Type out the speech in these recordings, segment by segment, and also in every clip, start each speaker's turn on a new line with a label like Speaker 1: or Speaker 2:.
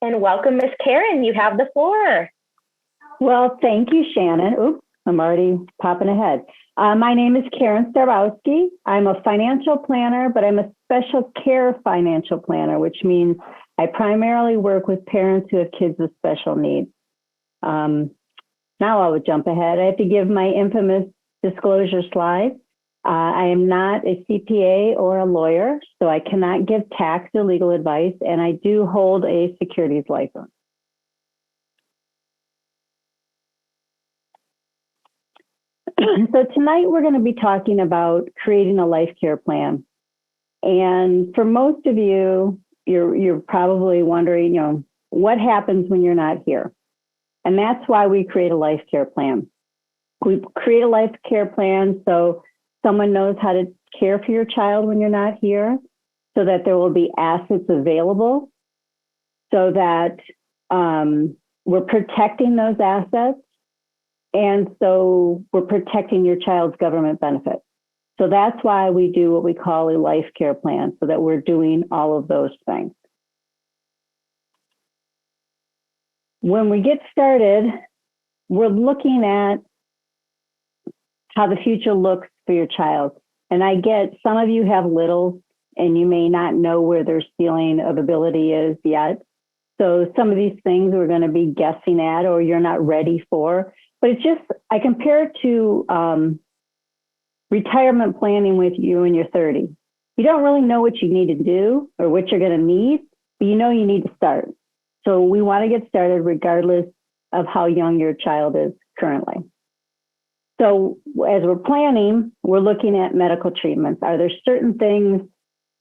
Speaker 1: And welcome, Miss Karen. You have the floor.
Speaker 2: Well, thank you, Shannon. Oops, I'm already popping ahead. My name is Karen Starbowski. I'm a financial planner, but I'm a special care financial planner, which means I primarily work with parents who have kids with special needs. Now I would jump ahead. I have to give my infamous disclosure slide. I am not a CPA or a lawyer, so I cannot give tax or legal advice, and I do hold a securities license. So tonight we're going to be talking about creating a life care plan. And for most of you, you're probably wondering, what happens when you're not here? And that's why we create a life care plan. We create a life care plan so someone knows how to care for your child when you're not here, so that there will be assets available, so that we're protecting those assets, and so we're protecting your child's government benefits. So that's why we do what we call a life care plan, so that we're doing all of those things. When we get started, we're looking at how the future looks for your child. And I get some of you have littles and you may not know where their ceiling of ability is yet. So some of these things we're going to be guessing at or you're not ready for. But it's just, I compare it to retirement planning with you in your 30s. You don't really know what you need to do or what you're going to need, but you know you need to start. So we want to get started regardless of how young your child is currently. So as we're planning, we're looking at medical treatments. Are there certain things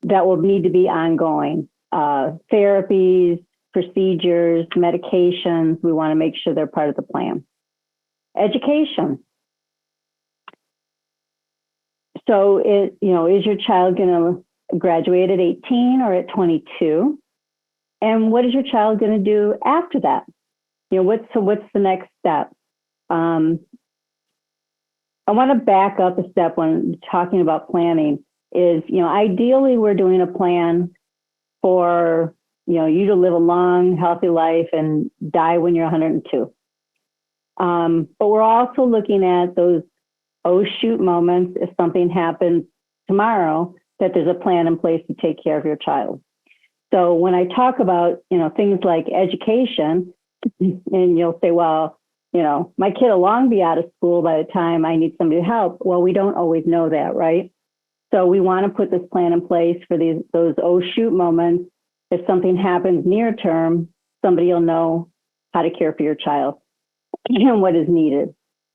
Speaker 2: that will need to be ongoing? Therapies, procedures, medications, we want to make sure they're part of the plan. Education. So is your child going to graduate at 18 or at 22? And what is your child going to do after that? What's the next step? I want to back up a step when talking about planning is, ideally we're doing a plan for, you to live a long, healthy life and die when you're 102. But we're also looking at those oh shoot moments if something happens tomorrow, that there's a plan in place to take care of your child. So when I talk about, things like education, and you'll say, well, my kid will long be out of school by the time I need somebody to help. Well, we don't always know that, right? So we want to put this plan in place for those oh shoot moments. If something happens near term, somebody will know how to care for your child and what is needed.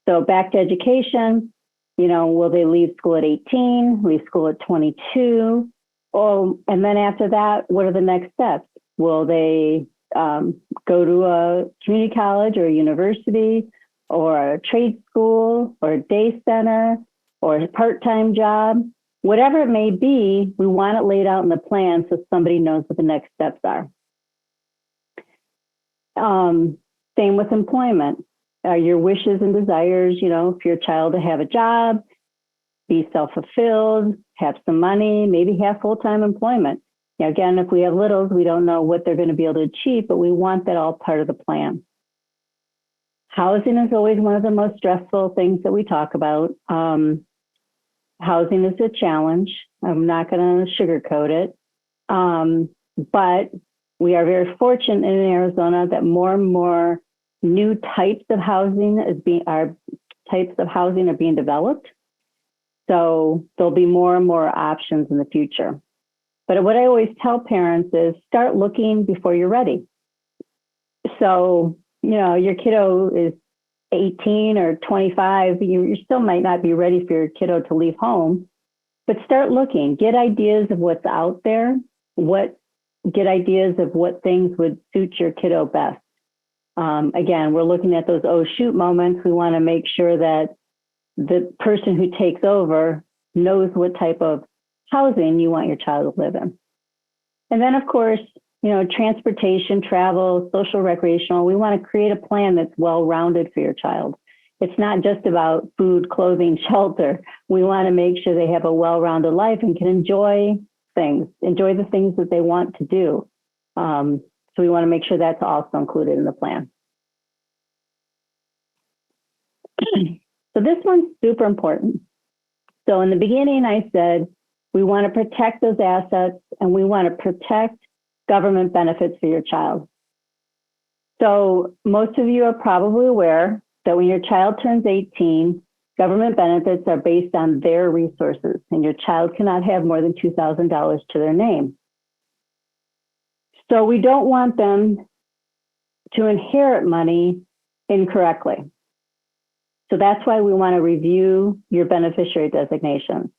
Speaker 2: So back to education, will they leave school at 18, leave school at 22? Oh, and then after that, what are the next steps? Will they go to a community college or a university or a trade school or a day center or a part-time job? Whatever it may be, we want it laid out in the plan so somebody knows what the next steps are. Same with employment. Your wishes and desires, for your child to have a job, be self-fulfilled, have some money, maybe have full-time employment. Now, again, if we have littles, we don't know what they're going to be able to achieve, but we want that all part of the plan. Housing is always one of the most stressful things that we talk about. Housing is a challenge. I'm not going to sugarcoat it. But we are very fortunate in Arizona that more and more new types of housing are being developed. So there'll be more and more options in the future. But what I always tell parents is start looking before you're ready. So, your kiddo is 18 or 25, you still might not be ready for your kiddo to leave home, but start looking, get ideas of what's out there, get ideas of what things would suit your kiddo best. Again, we're looking at those oh shoot moments. We want to make sure that the person who takes over knows what type of housing you want your child to live in. And then, of course, transportation, travel, social, recreational, we want to create a plan that's well-rounded for your child. It's not just about food, clothing, shelter. We want to make sure they have a well-rounded life and can enjoy the things that they want to do. So we want to make sure that's also included in the plan. So this one's super important. So in the beginning, I said, we want to protect those assets and we want to protect government benefits for your child. So most of you are probably aware that when your child turns 18, government benefits are based on their resources, and your child cannot have more than $2,000 to their name. So we don't want them to inherit money incorrectly. So that's why we want to review your beneficiary designation.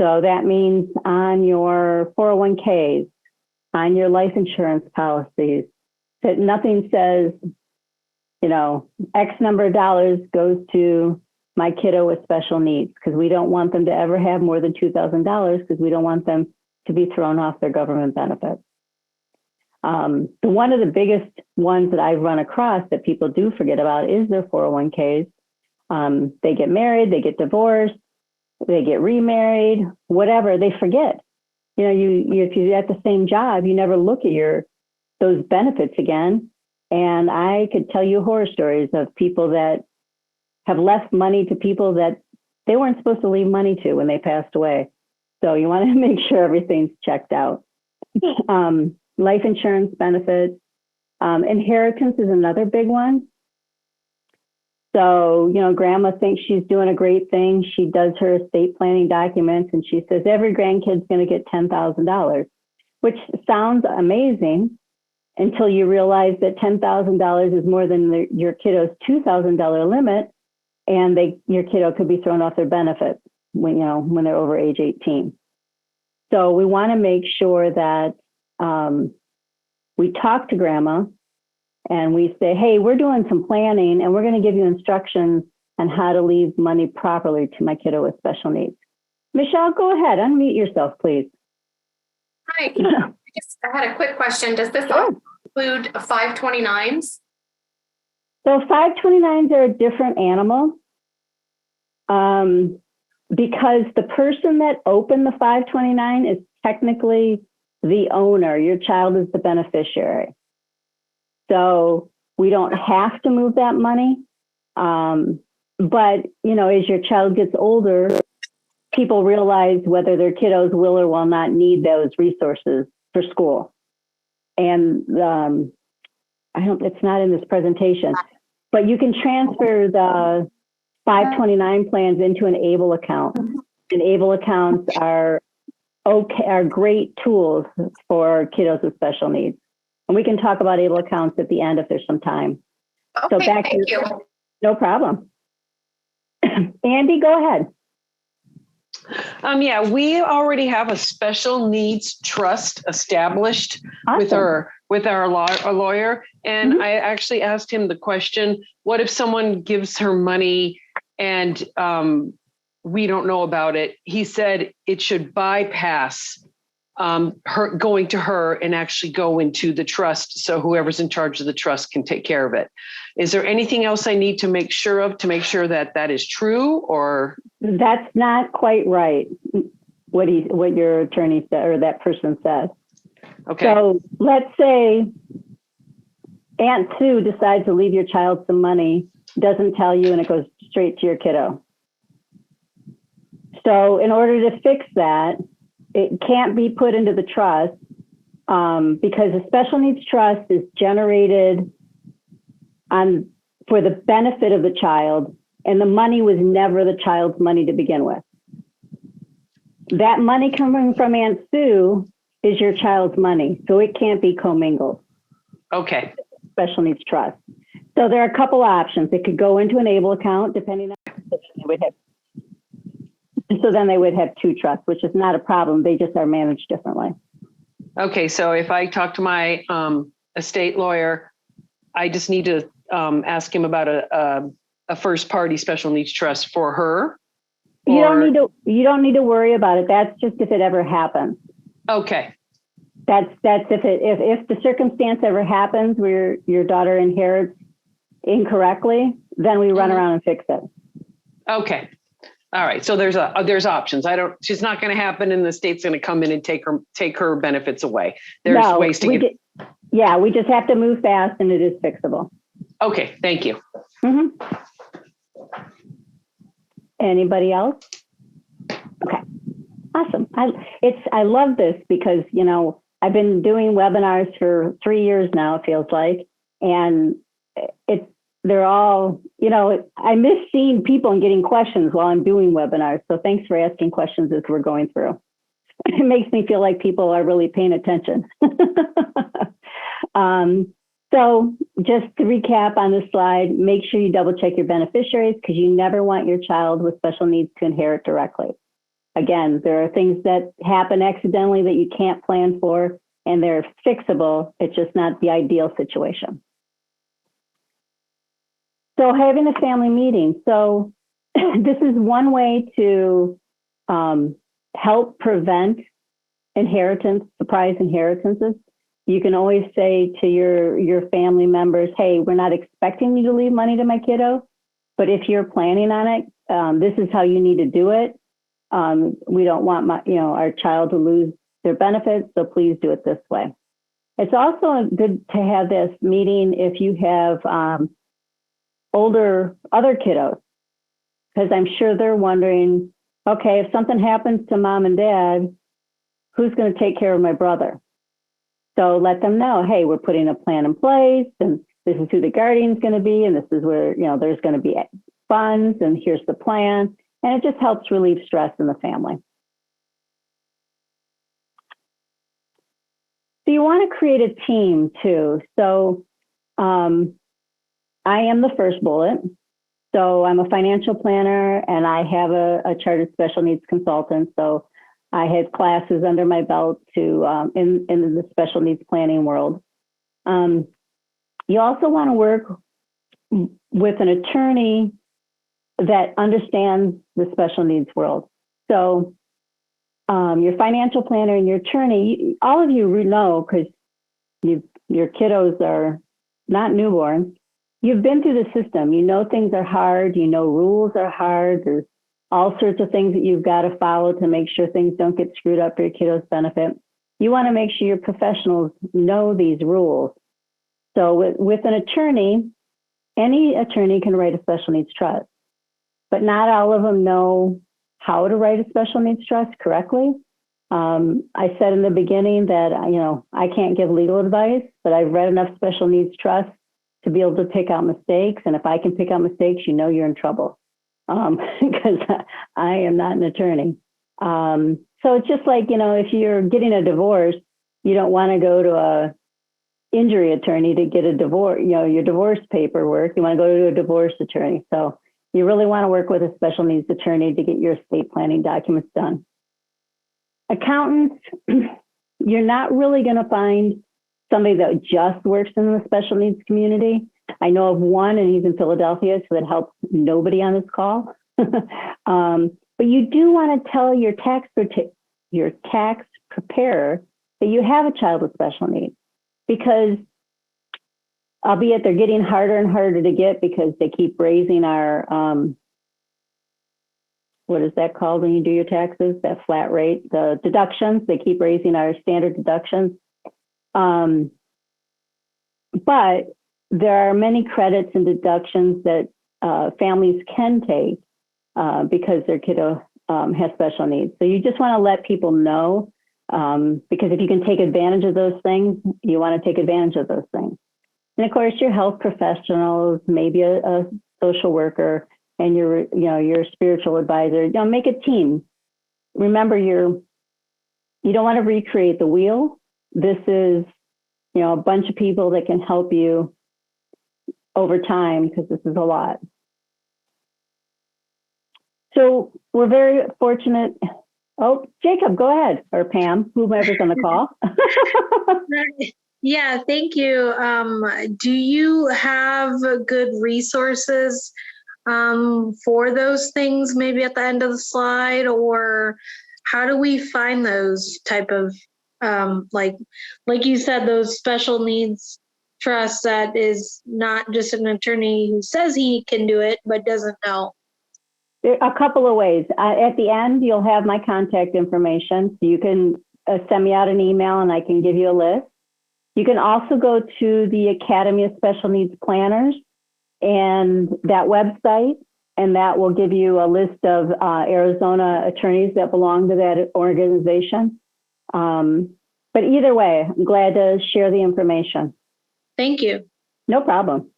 Speaker 2: So that means on your 401ks, on your life insurance policies, that nothing says, you know, X number of dollars goes to my kiddo with special needs, because we don't want them to ever have more than $2,000, because we don't want them to be thrown off their government benefits. One of the biggest ones that I've run across that people do forget about is their 401ks. They get married, they get divorced, they get remarried, whatever, they forget. You know, if you're at the same job, you never look at those benefits again. And I could tell you horror stories of people that have left money to people that they weren't supposed to leave money to when they passed away. So you want to make sure everything's checked out. Life insurance benefits. Inheritance is another big one. So, you know, grandma thinks she's doing a great thing. She does her estate planning documents and she says every grandkid's going to get $10,000, which sounds amazing until you realize that $10,000 is more than your kiddo's $2,000 limit, and your kiddo could be thrown off their benefits when they're over age 18. So we want to make sure that we talk to grandma and we say, hey, we're doing some planning and we're going to give you instructions on how to leave money properly to my kiddo with special needs. Michelle, go ahead, unmute yourself, please.
Speaker 3: Hi, I had a quick question. Does this include 529s?
Speaker 2: So 529s are a different animal because the person that opened the 529 is technically the owner. Your child is the beneficiary. So we don't have to move that money. But, you know, as your child gets older, people realize whether their kiddos will or will not need those resources for school. And it's not in this presentation, but you can transfer the 529 plans into an ABLE account. And ABLE accounts are great tools for kiddos with special needs. And we can talk about ABLE accounts at the end if there's some time.
Speaker 3: Okay,
Speaker 2: so back
Speaker 3: thank you.
Speaker 2: No problem. Andy, go ahead.
Speaker 4: Yeah, we already have a special needs trust established. Awesome. with our lawyer. And I actually asked him the question, what if someone gives her money and we don't know about it? He said it should bypass her going to her and actually go into the trust, so whoever's in charge of the trust can take care of it. Is there anything else I need to make sure of to make sure that that is true? Or
Speaker 2: that's not quite right, what your attorney said or that person said. Okay. So let's say Aunt Sue decides to leave your child some money, doesn't tell you, and it goes straight to your kiddo. So in order to fix that, it can't be put into the trust because a special needs trust is generated for the benefit of the child, and the money was never the child's money to begin with. That money coming from Aunt Sue is your child's money, so it can't be commingled.
Speaker 4: Okay.
Speaker 2: Special needs trust. So there are a couple options. It could go into an ABLE account, depending on so then they would have two trusts, which is not a problem. They just are managed differently.
Speaker 4: Okay, so if I talk to my estate lawyer, I just need to ask him about a first party special needs trust for her.
Speaker 2: You don't need to worry about it. That's just if it ever happens.
Speaker 4: Okay.
Speaker 2: That's if the circumstance ever happens where your daughter inherits incorrectly, then we run around and fix it.
Speaker 4: Okay. All right. So there's options. She's not going to happen and the state's going to come in and take her benefits away. There's ways to get.
Speaker 2: Yeah, we just have to move fast and it is fixable.
Speaker 4: Okay, thank you.
Speaker 2: Mm-hmm. Anybody else? Okay, awesome. I love this because, you know, I've been doing webinars for 3 years now, it feels like, and they're all, you know, I miss seeing people and getting questions while I'm doing webinars. So thanks for asking questions as we're going through. It makes me feel like people are really paying attention. So just to recap on this slide, make sure you double check your beneficiaries because you never want your child with special needs to inherit directly. Again, there are things that happen accidentally that you can't plan for and they're fixable. It's just not the ideal situation. So having a family meeting. So this is one way to help prevent surprise inheritances. You can always say to your family members, hey, we're not expecting you to leave money to my kiddo, but if you're planning on it, this is how you need to do it. We don't want our child to lose their benefits, so please do it this way. It's also good to have this meeting if you have other kiddos, because I'm sure they're wondering, okay, if something happens to mom and dad, who's going to take care of my brother? So let them know, hey, we're putting a plan in place and this is who the guardian's going to be. And this is where, there's going to be funds and here's the plan. And it just helps relieve stress in the family. So you want to create a team too. So I am the first bullet. So I'm a financial planner and I have a chartered special needs consultant. So I have classes under my belt to in the special needs planning world. You also want to work with an attorney that understands the special needs world. So your financial planner and your attorney, all of you know, because your kiddos are not newborns, you've been through the system. You know things are hard. You know rules are hard. There's all sorts of things that you've got to follow to make sure things don't get screwed up for your kiddos' benefit. You want to make sure your professionals know these rules. So with an attorney, any attorney can write a special needs trust, but not all of them know how to write a special needs trust correctly. I said in the beginning that, I can't give legal advice, but I've read enough special needs trusts to be able to pick out mistakes. And if I can pick out mistakes, you're in trouble. Because I am not an attorney. So it's just like, if you're getting a divorce, you don't want to go to a injury attorney to get a divorce, your divorce paperwork. You want to go to a divorce attorney. So you really want to work with a special needs attorney to get your estate planning documents done. Accountants, you're not really going to find somebody that just works in the special needs community. I know of one, and he's in Philadelphia, so that helps nobody on this call. But you do want to tell your tax preparer that you have a child with special needs, because albeit they're getting harder and harder to get because they keep raising our, what is that called when you do your taxes? That flat rate, the deductions, they keep raising our standard deductions. But there are many credits and deductions that families can take because their kiddo has special needs. So you just want to let people know, because if you can take advantage of those things, you want to take advantage of those things. And of course, your health professionals, maybe a social worker, and your spiritual advisor. Make a team. Remember, you don't want to recreate the wheel. This is a bunch of people that can help you over time, because this is a lot. So we're very fortunate. Oh, Jacob, go ahead, or Pam, whomever's on the call.
Speaker 5: Yeah, thank you. Do you have good resources for those things, maybe at the end of the slide, or how do we find those type of, like you said, those special needs trusts that is not just an attorney who says he can do it, but doesn't know?
Speaker 2: There are a couple of ways. At the end, you'll have my contact information. So you can send me out an email and I can give you a list. You can also go to the Academy of Special Needs Planners and that website, and that will give you a list of Arizona attorneys that belong to that organization. But either way, I'm glad to share the information.
Speaker 5: Thank you.
Speaker 2: No problem.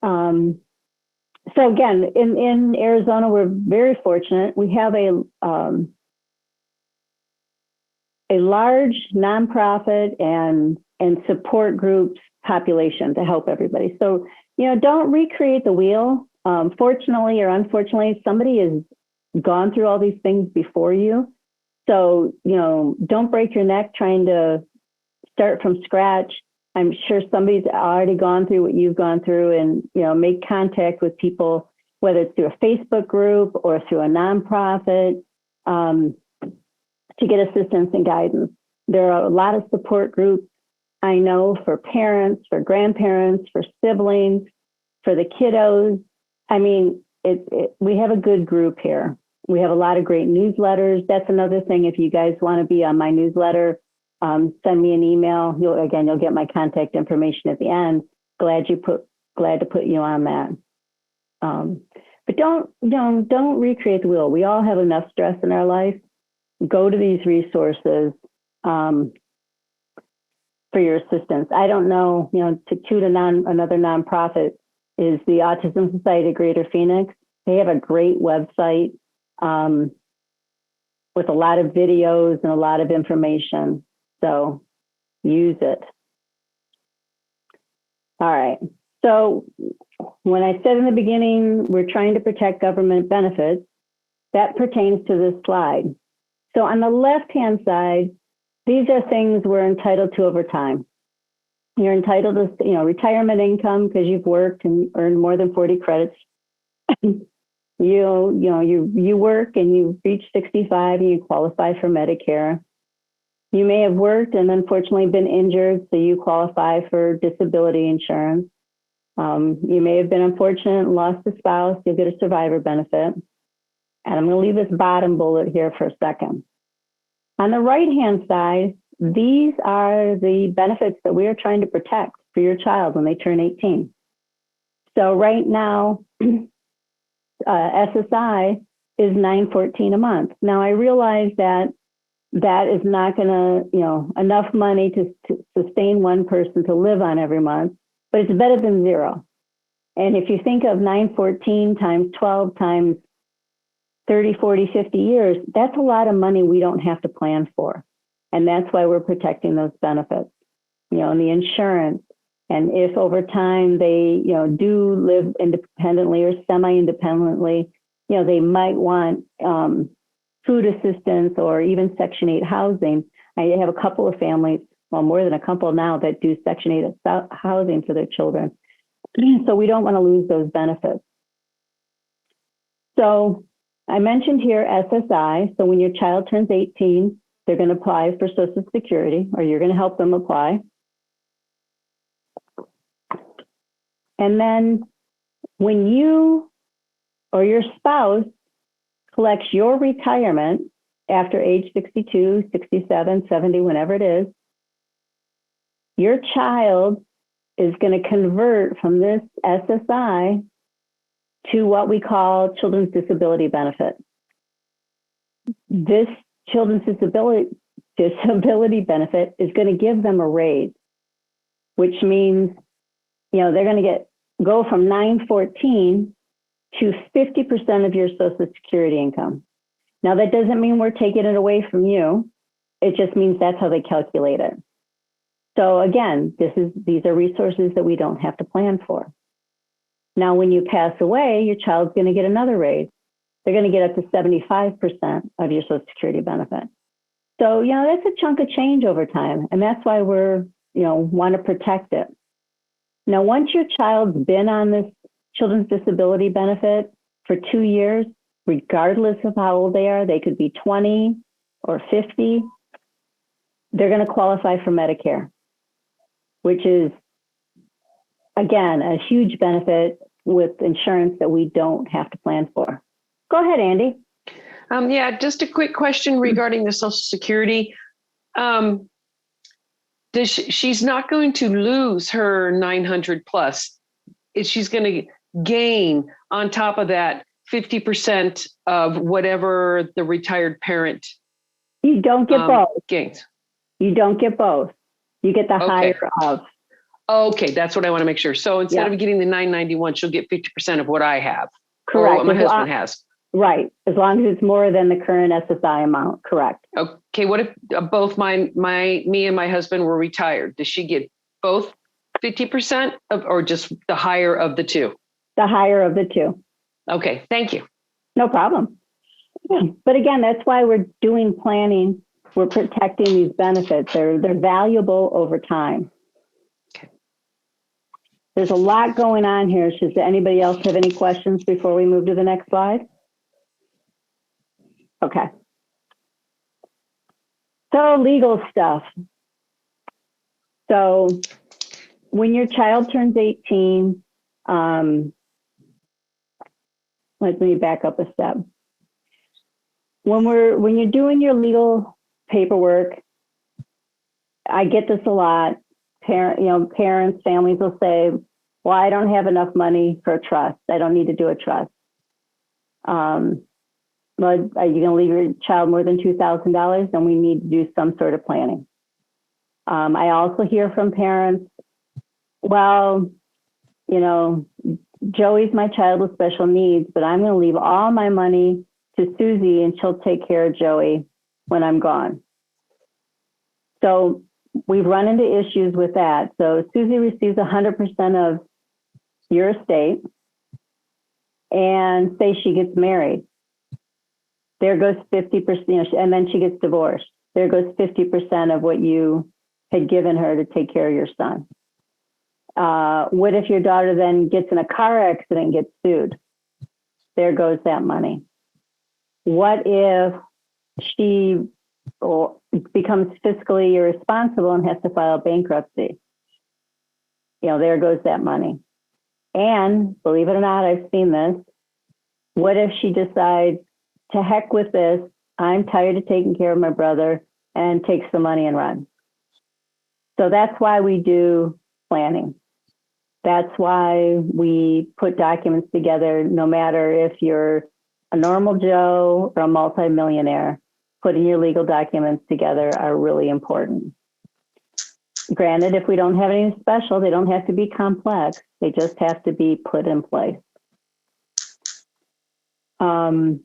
Speaker 2: So again, in Arizona, we're very fortunate. We have a large nonprofit and support groups population to help everybody. So, don't recreate the wheel. Fortunately or unfortunately, somebody has gone through all these things before you. So, don't break your neck trying to start from scratch. I'm sure somebody's already gone through what you've gone through, and, make contact with people, whether it's through a Facebook group or through a nonprofit, to get assistance and guidance. There are a lot of support groups I know for parents, for grandparents, for siblings, for the kiddos. I mean, we have a good group here. We have a lot of great newsletters. That's another thing. If you guys want to be on my newsletter, send me an email. You'll get my contact information at the end. Glad to put you on that. But don't recreate the wheel. We all have enough stress in our life. Go to these resources for your assistance. I don't know, to toot another nonprofit is the Autism Society of Greater Phoenix. They have a great website with a lot of videos and a lot of information. So use it. All right. So when I said in the beginning, we're trying to protect government benefits, that pertains to this slide. So on the left-hand side, these are things we're entitled to over time. You're entitled to, retirement income because you've worked and earned more than 40 credits. You work and you've reached 65 and you qualify for Medicare. You may have worked and unfortunately been injured, so you qualify for disability insurance. You may have been unfortunate and lost a spouse, you'll get a survivor benefit. And I'm going to leave this bottom bullet here for a second. On the right-hand side, these are the benefits that we are trying to protect for your child when they turn 18. So right now, SSI is $914 a month. Now I realize that is not going to, enough money to sustain one person to live on every month, but it's better than zero. And if you think of 914 times 12 times 30, 40, 50 years, that's a lot of money we don't have to plan for. And that's why we're protecting those benefits, and the insurance. And if over time they, do live independently or semi-independently, they might want food assistance or even Section 8 housing. I have a couple of families, well, more than a couple now, that do Section 8 housing for their children. So we don't want to lose those benefits. So I mentioned here SSI. So when your child turns 18, they're going to apply for Social Security, or you're going to help them apply. And then when you or your spouse collects your retirement after age 62, 67, 70, whenever it is, your child is going to convert from this SSI to what we call Children's Disability Benefit. This Children's Disability Benefit is going to give them a raise, which means, they're going to go from 914 to 50% of your Social Security income. Now, that doesn't mean we're taking it away from you. It just means that's how they calculate it. So again, these are resources that we don't have to plan for. Now, when you pass away, your child's going to get another raise. They're going to get up to 75% of your Social Security benefit. So, that's a chunk of change over time. And that's why we're, want to protect it. Now, once your child's been on this Children's Disability Benefit for 2 years, regardless of how old they are, they could be 20 or 50, they're going to qualify for Medicare, which is, again, a huge benefit with insurance that we don't have to plan for. Go ahead, Andy.
Speaker 4: Yeah, just a quick question regarding the Social Security. she's not going to lose her 900 plus. She's going to gain on top of that 50% of whatever the retired parent
Speaker 2: You don't get both.
Speaker 4: gains.
Speaker 2: You don't get both. You get the higher of.
Speaker 4: Okay, that's what I want to make sure. So instead of getting the 991, she'll get 50% of what I have.
Speaker 2: Correct.
Speaker 4: Or what my husband has.
Speaker 2: Right. As long as it's more than the current SSI amount. Correct.
Speaker 4: Okay. What if both me and my husband were retired? Does she get both 50% or just the higher of the two?
Speaker 2: The higher of the two.
Speaker 4: Okay. Thank you.
Speaker 2: No problem. But again, that's why we're doing planning. We're protecting these benefits. They're valuable over time.
Speaker 4: Okay.
Speaker 2: There's a lot going on here. Does anybody else have any questions before we move to the next slide? Okay. So legal stuff. So when your child turns 18, let me back up a step. When you're doing your legal paperwork, I get this a lot. Parents, families will say, well, I don't have enough money for a trust. I don't need to do a trust. Well, are you going to leave your child more than $2,000? Then we need to do some sort of planning. I also hear from parents, well, Joey's my child with special needs, but I'm going to leave all my money to Susie and she'll take care of Joey when I'm gone. So we've run into issues with that. So Susie receives 100% of your estate, and say she gets married. There goes 50%, and then she gets divorced. There goes 50% of what you had given her to take care of your son. What if your daughter then gets in a car accident and gets sued? There goes that money. What if she becomes fiscally irresponsible and has to file bankruptcy? There goes that money. And believe it or not, I've seen this. What if she decides, to heck with this, I'm tired of taking care of my brother, and takes the money and runs? So that's why we do planning. That's why we put documents together, no matter if you're a normal Joe or a multimillionaire. Putting your legal documents together are really important. Granted, if we don't have anything special, they don't have to be complex. They just have to be put in place. A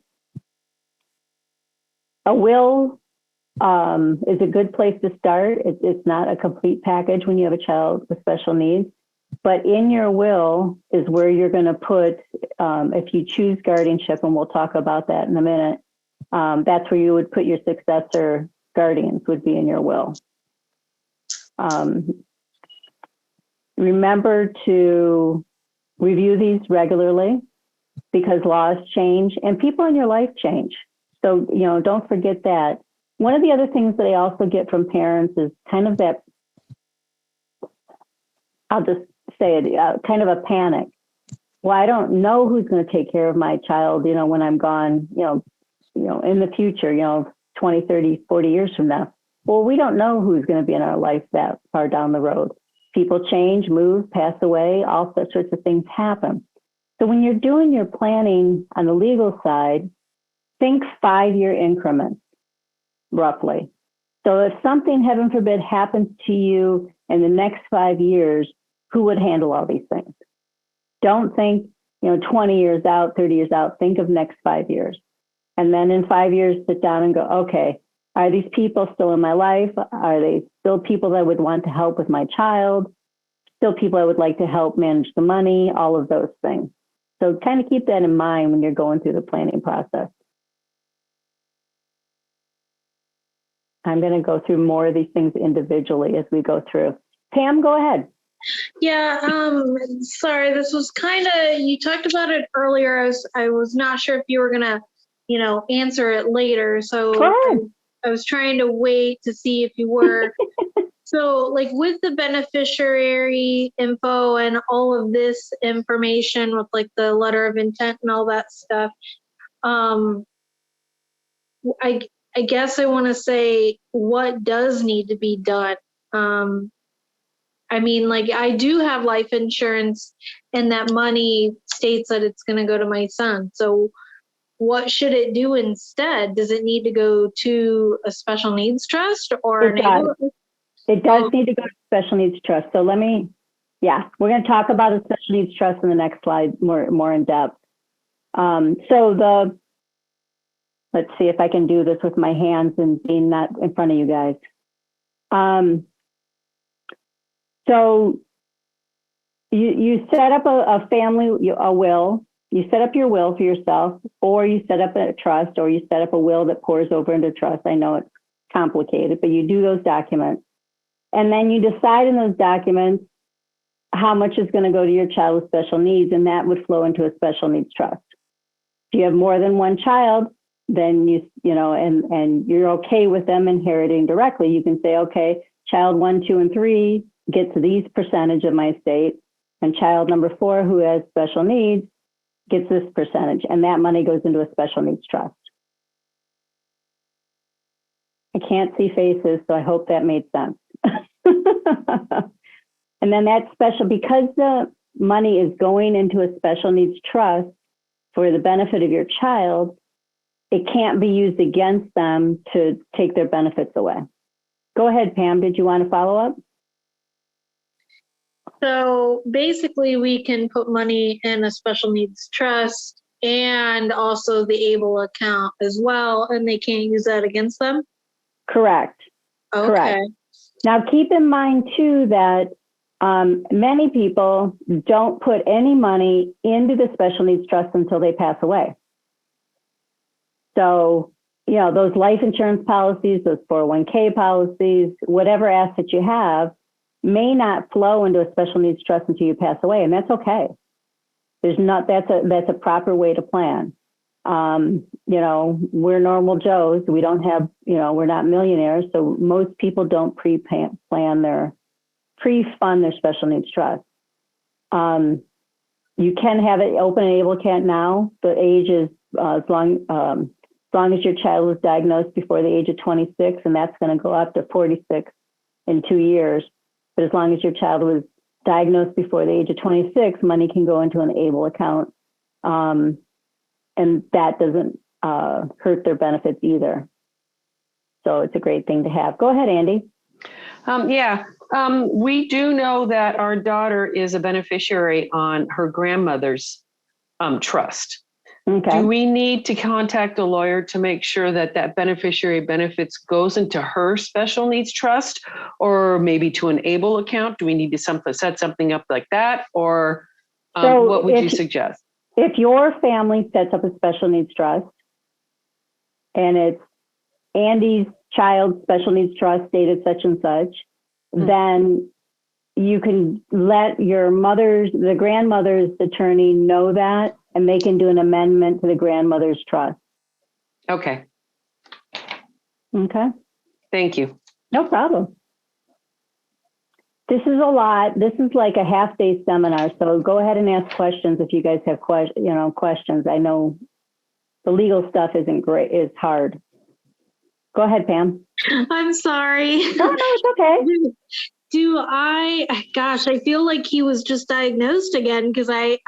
Speaker 2: will is a good place to start. It's not a complete package when you have a child with special needs, but in your will is where you're going to put, if you choose guardianship, and we'll talk about that in a minute, that's where you would put your successor guardians would be in your will. Remember to review these regularly because laws change and people in your life change. So, don't forget that. One of the other things that I also get from parents is kind of that, I'll just say it, kind of a panic. Well, I don't know who's going to take care of my child, when I'm gone, in the future, 20, 30, 40 years from now. Well, we don't know who's going to be in our life that far down the road. People change, move, pass away, all such sorts of things happen. So when you're doing your planning on the legal side, think 5-year increments, roughly. So if something, heaven forbid, happens to you in the next 5 years, who would handle all these things? Don't think, 20 years out, 30 years out, think of next 5 years. And then in 5 years, sit down and go, okay, are these people still in my life? Are they still people that would want to help with my child? Still people I would like to help manage the money, all of those things. So kind of keep that in mind when you're going through the planning process. I'm going to go through more of these things individually as we go through. Pam, go ahead.
Speaker 5: Yeah, sorry, this was kind of, you talked about it earlier. I was not sure if you were going to, answer it later. So I was trying to wait to see if you were. So like with the beneficiary info and all of this information with like the letter of intent and all that stuff, I guess I want to say what does need to be done I mean, like, I do have life insurance, and that money states that it's going to go to my son. So what should it do instead? Does it need to go to a special needs trust or
Speaker 2: It does. It does need to go to special needs trust. So we're going to talk about a special needs trust in the next slide more in depth. Let's see if I can do this with my hands and being not in front of you guys. So you set up a family, a will. You set up your will for yourself, or you set up a trust, or you set up a will that pours over into trust. I know it's complicated, but you do those documents. And then you decide in those documents how much is going to go to your child with special needs, and that would flow into a special needs trust. If you have more than one child, then and you're okay with them inheriting directly, you can say, okay, child 1, 2, and 3 gets these percentage of my estate, and child number 4, who has special needs, gets this percentage, and that money goes into a special needs trust. I can't see faces, so I hope that made sense. And then that's special because the money is going into a special needs trust for the benefit of your child. It can't be used against them to take their benefits away. Go ahead, Pam. Did you want to follow up?
Speaker 5: So basically, we can put money in a special needs trust and also the ABLE account as well, and they can't use that against them?
Speaker 2: Correct.
Speaker 5: Okay.
Speaker 2: Correct. Now, keep in mind, too, that many people don't put any money into the special needs trust until they pass away. So, those life insurance policies, those 401k policies, whatever asset you have, may not flow into a special needs trust until you pass away, and that's okay. That's a proper way to plan. We're normal Joes. We don't have, we're not millionaires, so most people don't pre-fund their special needs trust. You can have it open an ABLE account now. The age is as long as your child was diagnosed before the age of 26, and that's going to go up to 46 in 2 years. But as long as your child was diagnosed before the age of 26, money can go into an ABLE account. And that doesn't hurt their benefits either. So it's a great thing to have. Go ahead, Andy.
Speaker 4: We do know that our daughter is a beneficiary on her grandmother's trust.
Speaker 2: Okay.
Speaker 4: Do we need to contact a lawyer to make sure that that beneficiary benefits goes into her special needs trust, or maybe to an ABLE account? Do we need to set something up like that, or what would you suggest?
Speaker 2: If your family sets up a special needs trust and it's Andy's child's special needs trust dated such and such, then you can let the grandmother's attorney know that, and they can do an amendment to the grandmother's trust.
Speaker 4: Okay.
Speaker 2: Okay.
Speaker 4: Thank you.
Speaker 2: No problem. This is a lot. This is like a half-day seminar, so go ahead and ask questions if you guys have questions. I know the legal stuff isn't great; it's hard. Go ahead, Pam.
Speaker 5: I'm sorry.
Speaker 2: No, it's okay.
Speaker 5: I feel like he was just diagnosed again because I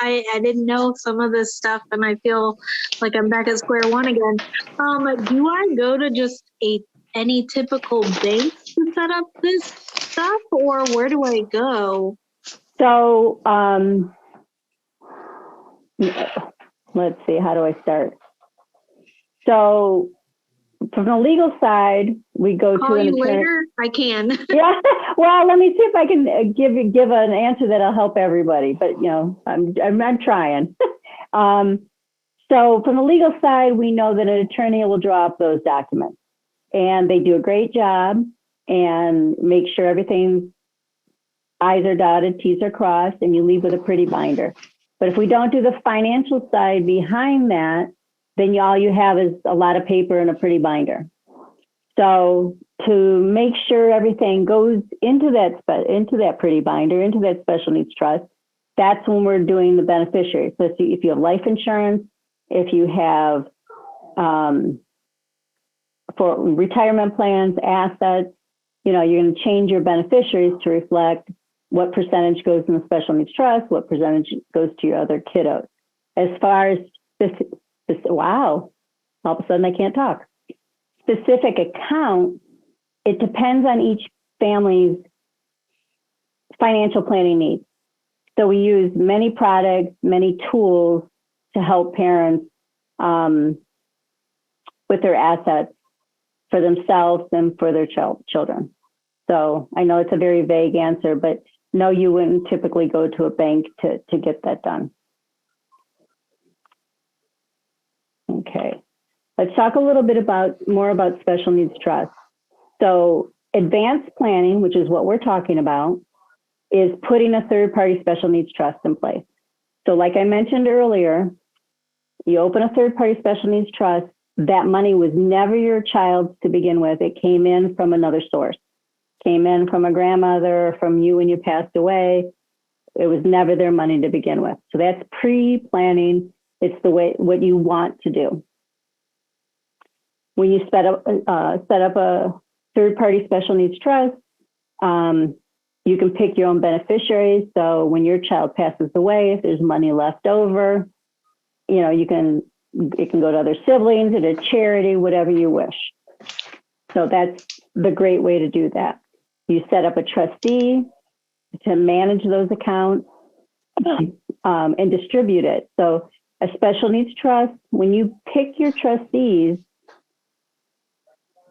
Speaker 5: didn't know some of this stuff, and I feel like I'm back at square one again. Do I go to just any typical bank to set up this stuff, or where do I go?
Speaker 2: So, let's see, how do I start? So, from the legal side, we go
Speaker 5: Call
Speaker 2: to an
Speaker 5: you
Speaker 2: attorney.
Speaker 5: later? I can.
Speaker 2: Yeah. Well, let me see if I can give an answer that'll help everybody. But I'm trying. So from the legal side, we know that an attorney will draw up those documents, and they do a great job and make sure everything's I's are dotted, T's are crossed, and you leave with a pretty binder. But if we don't do the financial side behind that, then all you have is a lot of paper and a pretty binder. So to make sure everything goes into that pretty binder, into that special needs trust, that's when we're doing the beneficiary. So if you have life insurance, if you have for retirement plans, assets, you're going to change your beneficiaries to reflect what percentage goes in the special needs trust, what percentage goes to your other kiddos. As far as wow, all of a sudden I can't talk. Specific account, it depends on each family's financial planning needs. So we use many products, many tools to help parents with their assets for themselves and for their children. So I know it's a very vague answer, but no, you wouldn't typically go to a bank to get that done. Okay, let's talk a little bit more about special needs trust. So advanced planning, which is what we're talking about, is putting a third-party special needs trust in place. So like I mentioned earlier, you open a third-party special needs trust, that money was never your child's to begin with. It came in from another source. Came in from a grandmother, from you when you passed away. It was never their money to begin with. So that's pre-planning. It's what you want to do. When you set up a third-party special needs trust, you can pick your own beneficiaries. So when your child passes away, if there's money left over, it can go to other siblings, to a charity, whatever you wish. So that's the great way to do that. You set up a trustee to manage those accounts and distribute it. So a special needs trust, when you pick your trustees,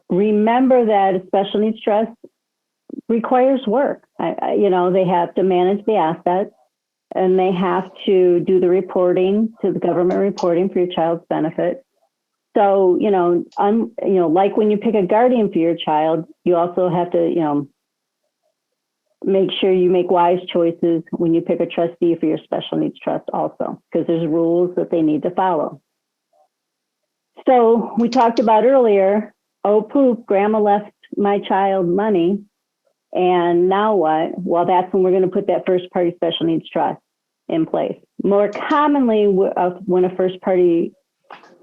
Speaker 2: remember that a special needs trust requires work. They have to manage the assets and they have to do the reporting to the government reporting for your child's benefit. So, like when you pick a guardian for your child, you also have to, make sure you make wise choices when you pick a trustee for your special needs trust also, because there's rules that they need to follow. So we talked about earlier, oh, poop, grandma left my child money. And now what? Well, that's when we're going to put that first party special needs trust in place. More commonly, when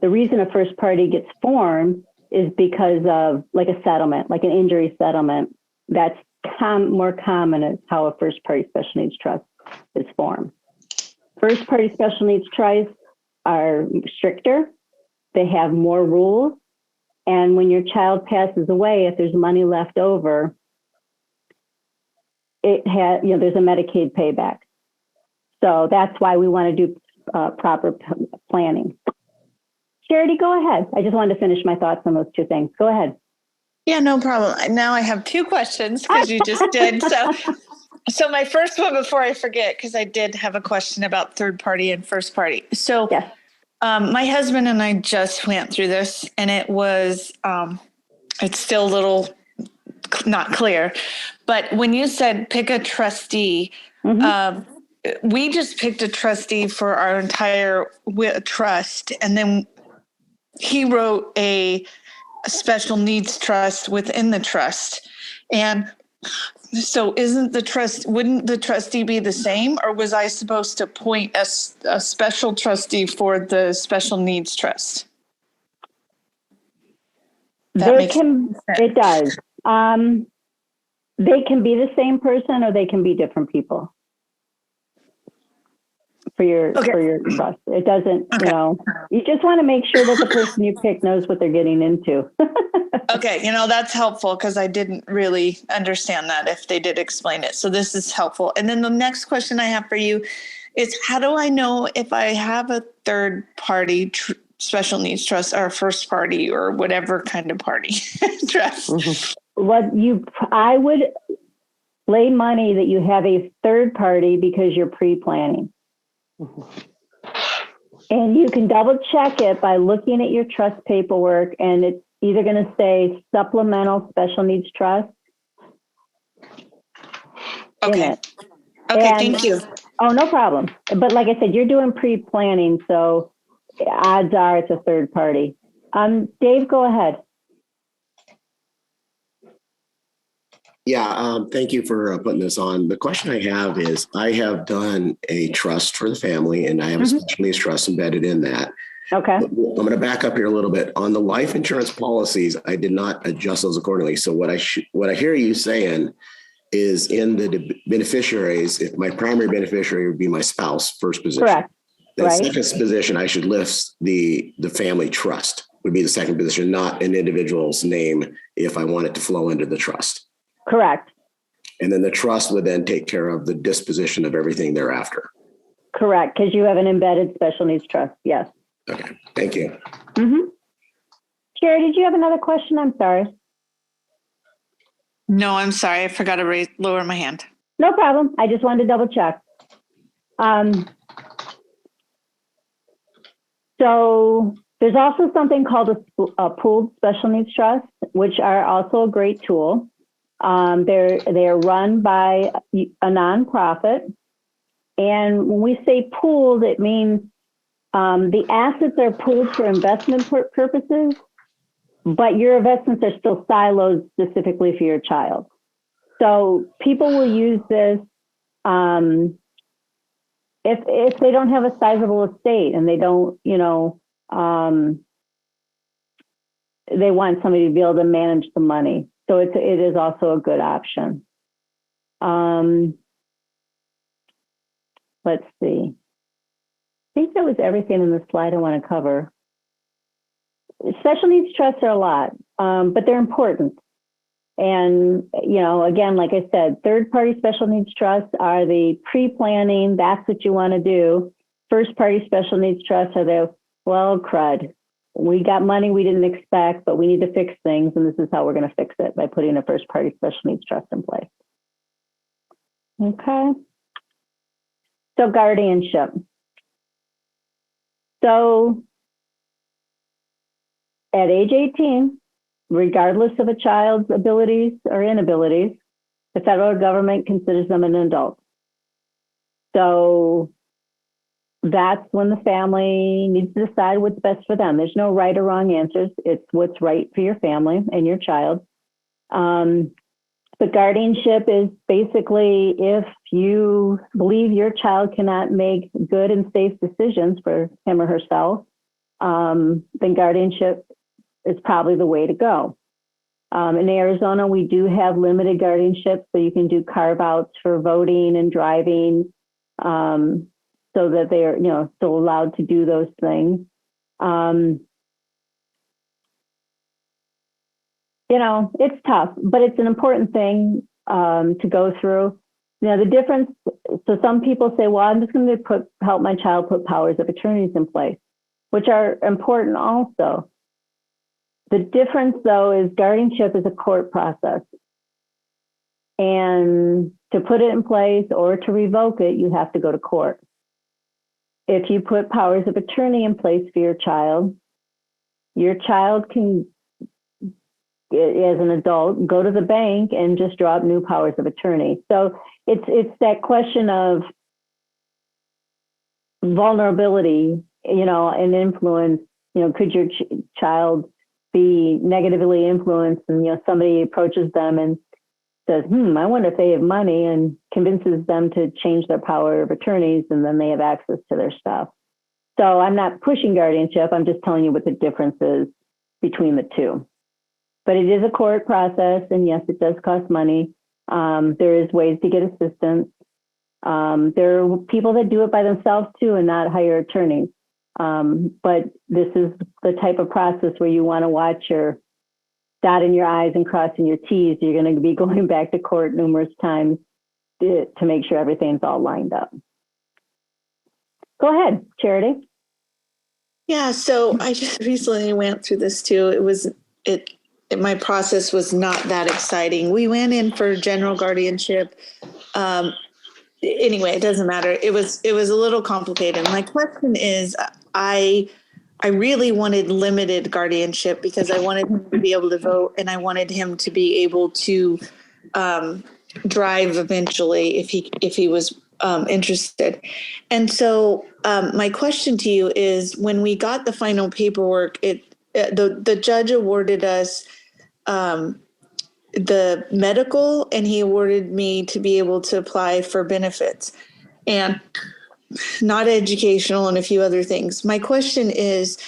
Speaker 2: the reason a first party gets formed is because of like a settlement, like an injury settlement. That's more common as how a first party special needs trust is formed. First party special needs trusts are stricter. They have more rules. And when your child passes away, if there's money left over, there's a Medicaid payback. So that's why we want to do proper planning. Charity, go ahead. I just wanted to finish my thoughts on those two things. Go ahead.
Speaker 6: Yeah, no problem. Now I have two questions because you just did. So my first one, before I forget, because I did have a question about third party and first party. So yes. My husband and I just went through this, and it was, it's still a little not clear. But when you said pick a trustee, we just picked a trustee for our entire trust, and then he wrote a special needs trust within the trust. And so wouldn't the trustee be the same, or was I supposed to appoint a special trustee for the special needs trust?
Speaker 2: It does. They can be the same person or they can be different people for your trust. It doesn't, you just want to make sure that the person you pick knows what they're getting into.
Speaker 6: Okay. That's helpful because I didn't really understand that if they did explain it. So this is helpful. And then the next question I have for you is, how do I know if I have a third party special needs trust or first party or whatever kind of party trust?
Speaker 2: I would lay money that you have a third party because you're pre-planning. And you can double check it by looking at your trust paperwork, and it's either going to say supplemental special needs trust.
Speaker 6: Okay. Thank you.
Speaker 2: Oh, no problem. But like I said, you're doing pre-planning, so odds are it's a third party. Dave, go ahead.
Speaker 7: Yeah, thank you for putting this on. The question I have is, I have done a trust for the family, and I have a special needs trust embedded in that.
Speaker 2: Okay.
Speaker 7: I'm going to back up here a little bit. On the life insurance policies, I did not adjust those accordingly. So what I hear you saying is in the beneficiaries, if my primary beneficiary would be my spouse, first position.
Speaker 2: Correct.
Speaker 7: Then
Speaker 2: Right.
Speaker 7: second position, I should list the family trust would be the second position, not an individual's name if I want it to flow into the trust.
Speaker 2: Correct.
Speaker 7: And then the trust would then take care of the disposition of everything thereafter.
Speaker 2: Correct. Because you have an embedded special needs trust. Yes.
Speaker 7: Okay. Thank you.
Speaker 2: Mm-hmm. Sherry, did you have another question? I'm sorry.
Speaker 6: No, I'm sorry. I forgot to lower my hand.
Speaker 2: No problem. I just wanted to double check. So there's also something called a pooled special needs trust, which are also a great tool. They are run by a nonprofit. And when we say pooled, it means the assets are pooled for investment purposes, but your investments are still siloed specifically for your child. So people will use this if they don't have a sizable estate and they don't, they want somebody to be able to manage the money. So it is also a good option. Let's see. I think that was everything in the slide I want to cover. Special needs trusts are a lot, but they're important. And, again, like I said, third-party special needs trusts are the pre-planning. That's what you want to do. First-party special needs trusts are the, well, crud. We got money we didn't expect, but we need to fix things. And this is how we're going to fix it, by putting a first-party special needs trust in place. Okay. So guardianship. So at age 18, regardless of a child's abilities or inabilities, the federal government considers them an adult. So that's when the family needs to decide what's best for them. There's no right or wrong answers. It's what's right for your family and your child. The guardianship is basically if you believe your child cannot make good and safe decisions for him or herself, then guardianship is probably the way to go. In Arizona, we do have limited guardianship, so you can do carve-outs for voting and driving, so that they are, still allowed to do those things. It's tough, but it's an important thing to go through. The difference, so some people say, well, I'm just going to help my child put powers of attorneys in place, which are important also. The difference, though, is guardianship is a court process. And to put it in place or to revoke it, you have to go to court. If you put powers of attorney in place for your child can, as an adult, go to the bank and just draw up new powers of attorney. So it's that question of vulnerability, and influence. Could your child be negatively influenced, and somebody approaches them and says, I wonder if they have money, and convinces them to change their power of attorneys, and then they have access to their stuff. So I'm not pushing guardianship. I'm just telling you what the difference is between the two. But it is a court process, and yes, it does cost money. There is ways to get assistance. There are people that do it by themselves too and not hire attorneys. But this is the type of process where you want to watch your dotting your I's and crossing your T's. You're going to be going back to court numerous times to make sure everything's all lined up. Go ahead, Charity.
Speaker 6: Yeah, so I just recently went through this too. My process was not that exciting. We went in for general guardianship. Anyway, it doesn't matter. It was a little complicated. My question is, I really wanted limited guardianship because I wanted him to be able to vote, and I wanted him to be able to drive eventually if he was interested. And so my question to you is, when we got the final paperwork, the judge awarded us the medical, and he awarded me to be able to apply for benefits. And not educational and a few other things. My question is,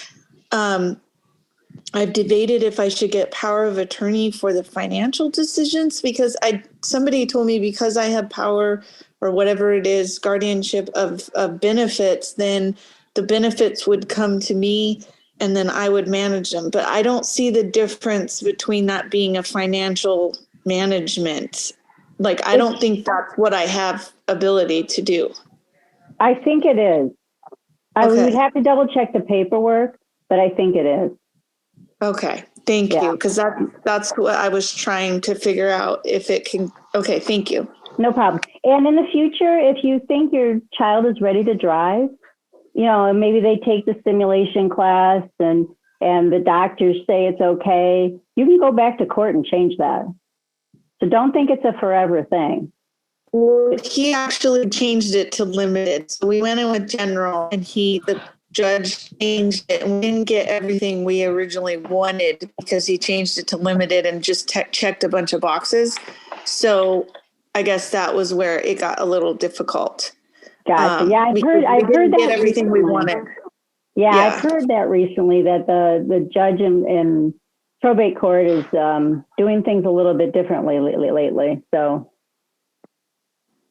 Speaker 6: I've debated if I should get power of attorney for the financial decisions because somebody told me because I have power or whatever it is, guardianship of benefits, then the benefits would come to me and then I would manage them. But I don't see the difference between that being a financial management. Like, I don't think that's what I have ability to do.
Speaker 2: I think it is. We
Speaker 6: Okay.
Speaker 2: would have to double check the paperwork, but I think it is.
Speaker 6: Okay, thank you, because that's what I was trying to figure out if it can. Okay, thank you.
Speaker 2: No problem. And in the future, if you think your child is ready to drive, and maybe they take the simulation class and the doctors say it's okay, you can go back to court and change that. So don't think it's a forever thing.
Speaker 6: Well, he actually changed it to limited. So we went in with general and the judge changed it and we didn't get everything we originally wanted because he changed it to limited and just checked a bunch of boxes. So I guess that was where it got a little difficult.
Speaker 2: Gotcha. Yeah, I've heard that.
Speaker 6: Get everything
Speaker 2: recently.
Speaker 6: We wanted.
Speaker 2: Yeah, I've heard that recently that the judge in probate court is doing things a little bit differently lately. So,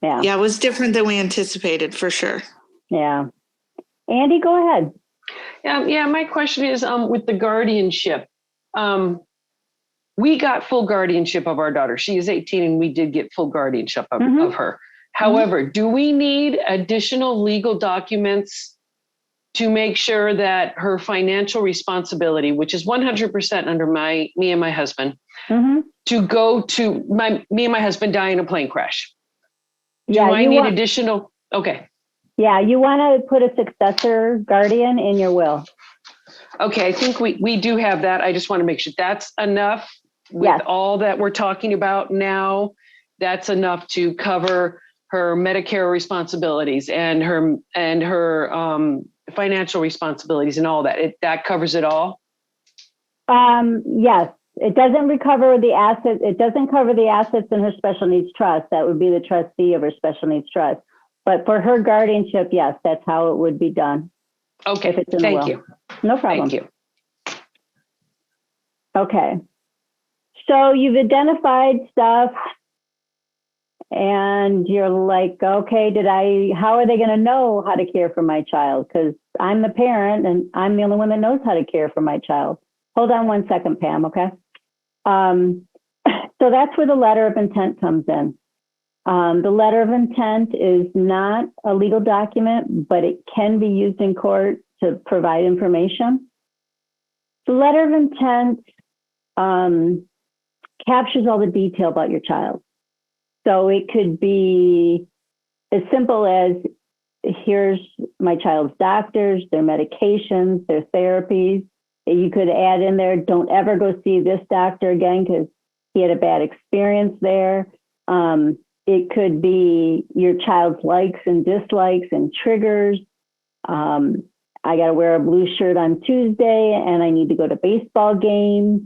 Speaker 2: yeah.
Speaker 6: Yeah, it was different than we anticipated for sure.
Speaker 2: Yeah. Andy, go ahead.
Speaker 4: Yeah. My question is with the guardianship. We got full guardianship of our daughter. She is 18 and we did get full guardianship of her. However, do we need additional legal documents to make sure that her financial responsibility, which is 100% under me and my husband, to go to me and my husband die in a plane crash? Do I need additional? Okay.
Speaker 2: Yeah, you want to put a successor guardian in your will.
Speaker 4: Okay, I think we do have that. I just want to make sure that's enough with all that we're talking about now. That's enough to cover her Medicare responsibilities and her financial responsibilities and all that. That covers it all. Yes,
Speaker 2: it doesn't recover the assets. It doesn't cover the assets in her special needs trust. That would be the trustee of her special needs trust. But for her guardianship, yes, that's how it would be done.
Speaker 4: Okay, thank you.
Speaker 2: No problem.
Speaker 4: Thank you.
Speaker 2: Okay. So you've identified stuff and you're like, okay, how are they going to know how to care for my child? Because I'm the parent and I'm the only one that knows how to care for my child. Hold on 1 second, Pam, okay? So that's where the letter of intent comes in. The letter of intent is not a legal document, but it can be used in court to provide information. The letter of intent captures all the detail about your child. So it could be as simple as, here's my child's doctors, their medications, their therapies. You could add in there, don't ever go see this doctor again because he had a bad experience there. It could be your child's likes and dislikes and triggers. I got to wear a blue shirt on Tuesday and I need to go to baseball games.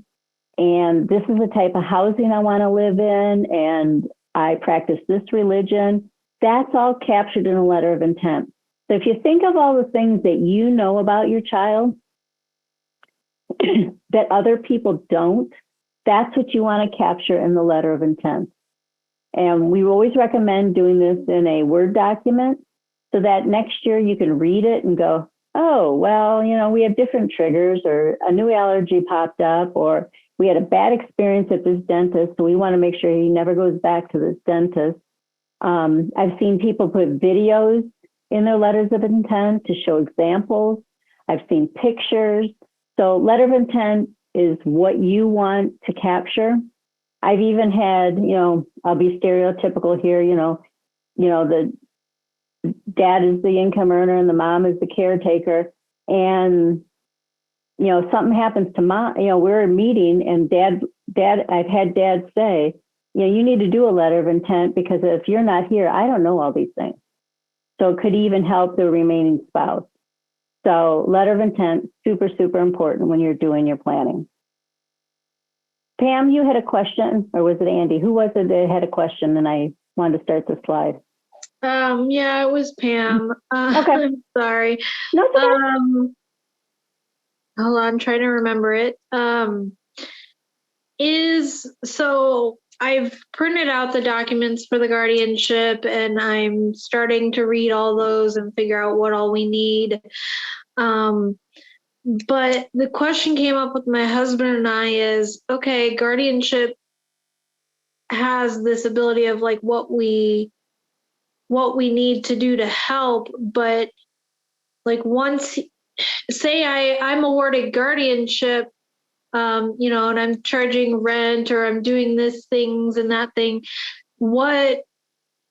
Speaker 2: And this is the type of housing I want to live in. And I practice this religion. That's all captured in a letter of intent. So if you think of all the things that you know about your child that other people don't, that's what you want to capture in the letter of intent. And we always recommend doing this in a Word document so that next year you can read it and go, oh, well, we have different triggers, or a new allergy popped up, or we had a bad experience at this dentist, so we want to make sure he never goes back to this dentist. I've seen people put videos in their letters of intent to show examples. I've seen pictures. So letter of intent is what you want to capture. I've even had, I'll be stereotypical here, the dad is the income earner and the mom is the caretaker. And, something happens to mom, we're in a meeting and dad, I've had dad say, you need to do a letter of intent because if you're not here, I don't know all these things. So it could even help the remaining spouse. So letter of intent, super, super important when you're doing your planning. Pam, you had a question, or was it Andy? Who was it that had a question and I wanted to start the slide?
Speaker 5: Yeah, it was Pam.
Speaker 2: Okay.
Speaker 5: I'm sorry.
Speaker 2: No, it's okay.
Speaker 5: Hold on, I'm trying to remember it. So I've printed out the documents for the guardianship and I'm starting to read all those and figure out what all we need. But the question came up with my husband and I is, okay, guardianship has this ability of like what we need to do to help, but like once, say I'm awarded guardianship, and I'm charging rent or I'm doing this things and that thing, what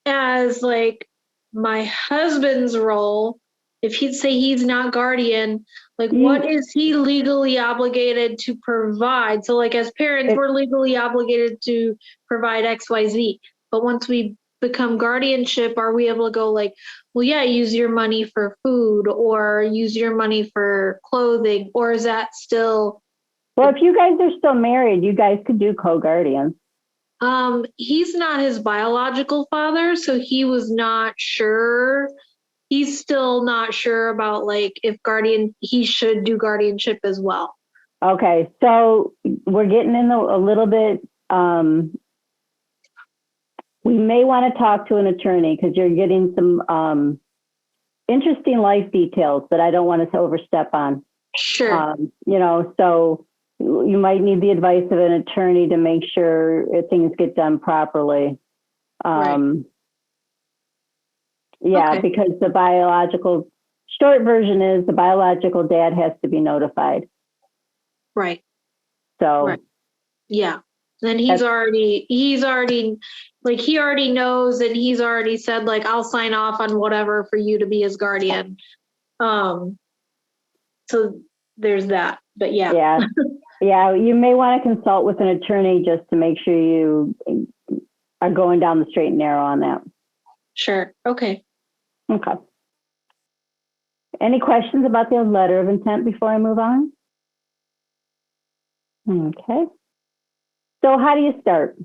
Speaker 5: as like my husband's role, if he'd say he's not guardian, like what is he legally obligated to provide? So like as parents, we're legally obligated to provide XYZ. But once we become guardianship, are we able to go like, well, yeah, use your money for food or use your money for clothing, or is that still?
Speaker 2: Well, if you guys are still married, you guys could do co-guardians.
Speaker 5: He's not his biological father, so he was not sure. He's still not sure about like if he should do guardianship as well.
Speaker 2: Okay, so we're getting in a little bit. We may want to talk to an attorney because you're getting some interesting life details that I don't want to overstep on.
Speaker 5: Sure.
Speaker 2: So you might need the advice of an attorney to make sure things get done properly.
Speaker 5: Right.
Speaker 2: Yeah,
Speaker 5: Okay.
Speaker 2: because the biological short version is the biological dad has to be notified.
Speaker 5: Right.
Speaker 2: So
Speaker 5: right. Yeah. And he's already like he already knows and he's already said like I'll sign off on whatever for you to be his guardian. So there's that. But yeah.
Speaker 2: Yeah. Yeah, you may want to consult with an attorney just to make sure you are going down the straight and narrow on that.
Speaker 5: Sure. Okay.
Speaker 2: Okay. Any questions about the letter of intent before I move on? Okay. So how do you start?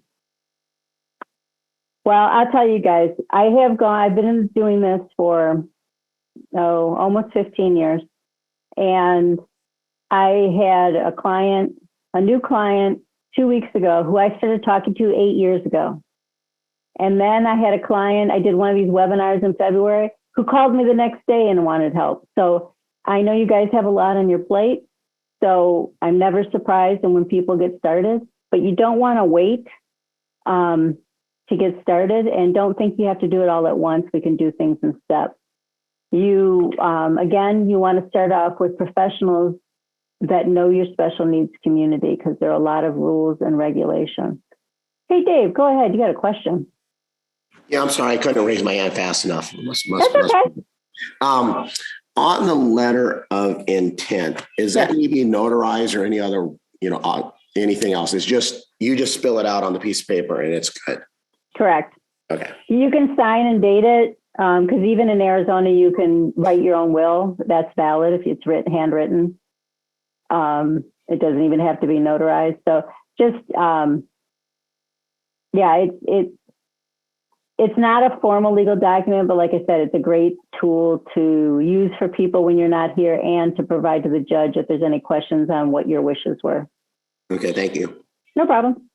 Speaker 2: Well, I'll tell you guys, I've been doing this for almost 15 years. And I had a new client 2 weeks ago who I started talking to 8 years ago. And then I had a client, I did one of these webinars in February, who called me the next day and wanted help. So I know you guys have a lot on your plate. So I'm never surprised when people get started, but you don't want to wait to get started, and don't think you have to do it all at once. We can do things in steps. You want to start off with professionals that know your special needs community because there are a lot of rules and regulations. Hey, Dave, go ahead. You got a question.
Speaker 7: Yeah, I'm sorry. I couldn't raise my hand fast enough.
Speaker 2: That's okay.
Speaker 7: On the letter of intent, is that need to be notarized or any other, anything else? It's just, you just spill it out on the piece of paper and it's good. Correct. Okay.
Speaker 2: You can sign and date it because even in Arizona, you can write your own will. That's valid if it's handwritten. It doesn't even have to be notarized. So just, it's not a formal legal document, but like I said, it's a great tool to use for people when you're not here and to provide to the judge if there's any questions on what your wishes were.
Speaker 7: Okay, thank you.
Speaker 2: No problem.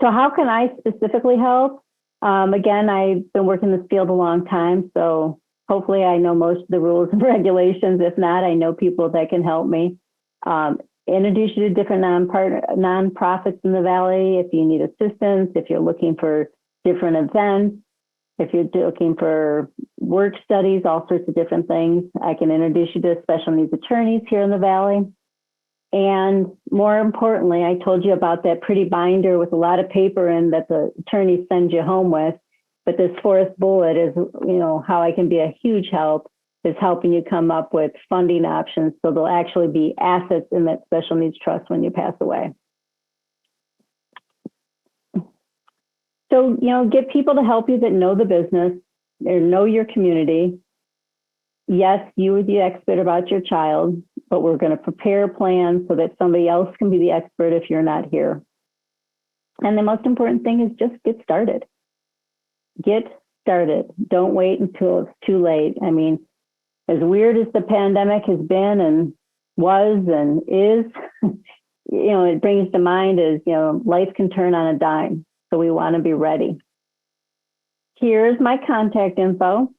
Speaker 2: So how can I specifically help? Again, I've been working this field a long time, so hopefully I know most of the rules and regulations. If not, I know people that can help me. Introduce you to different nonprofits in the Valley if you need assistance, if you're looking for different events, if you're looking for work studies, all sorts of different things. I can introduce you to special needs attorneys here in the Valley. And more importantly, I told you about that pretty binder with a lot of paper in that the attorney sends you home with. But this fourth bullet is, how I can be a huge help is helping you come up with funding options so there'll actually be assets in that special needs trust when you pass away. So, get people to help you that know the business or know your community. Yes, you are the expert about your child, but we're going to prepare a plan so that somebody else can be the expert if you're not here. And the most important thing is just get started. get started. Don't wait until it's too late. I mean, as weird as the pandemic has been and was and is, it brings to mind is, life can turn on a dime. So we want to be ready. Here's my contact info.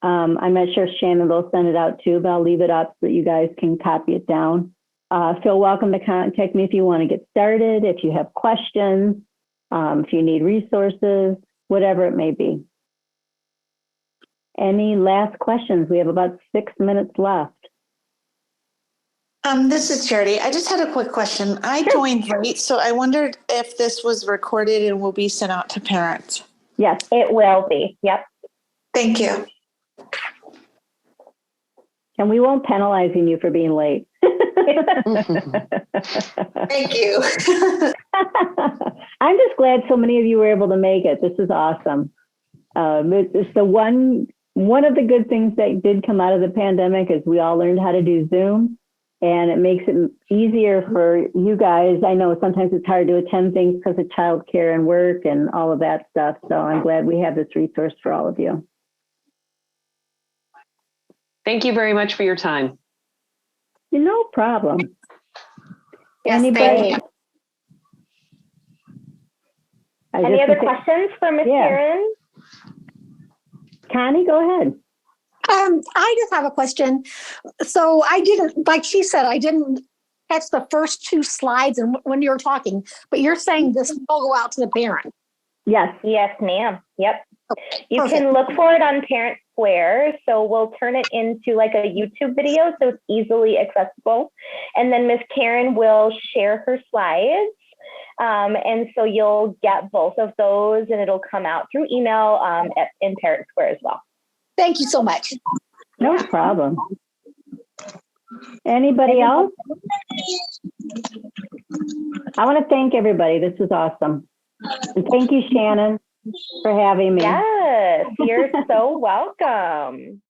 Speaker 2: I'm not sure if Shannon will send it out too, but I'll leave it up so that you guys can copy it down. Feel welcome to contact me if you want to get started, if you have questions, if you need resources, whatever it may be. Any last questions? We have about 6 minutes left.
Speaker 6: This is Charity. I just had a quick question. I joined late, so I wondered if this was recorded and will be sent out to parents.
Speaker 2: Yes,
Speaker 1: It will be. Yep.
Speaker 6: Thank you.
Speaker 2: and we won't penalizing you for being late.
Speaker 6: Thank you.
Speaker 2: I'm just glad so many of you were able to make it. This is awesome. It's the one of the good things that did come out of the pandemic is we all learned how to do Zoom, and it makes it easier for you guys. I know sometimes it's hard to attend things because of childcare and work and all of that stuff. So I'm glad we have this resource for all of you.
Speaker 4: Thank you very much for your time.
Speaker 2: No problem.
Speaker 3: Yes,
Speaker 2: Anybody?
Speaker 3: thank you.
Speaker 1: Any other questions for Ms. Karen?
Speaker 2: Connie, go ahead.
Speaker 8: I just have a question. So I didn't, like she said, I didn't catch the first two slides and when you were talking, but you're saying this will go out to the parent.
Speaker 2: Yes.
Speaker 1: Yes, ma'am. Yep.
Speaker 8: Okay,
Speaker 1: You can look for it on Parent Square. So we'll turn it into like a YouTube video so it's easily accessible. And then Ms. Karen will share her slides. And so you'll get both of those and it'll come out through email in Parent Square as well.
Speaker 8: Thank you so much.
Speaker 2: No problem. Anybody else? I want to thank everybody. This was awesome. And thank you, Shannon, for having me.
Speaker 1: Yes, you're so welcome.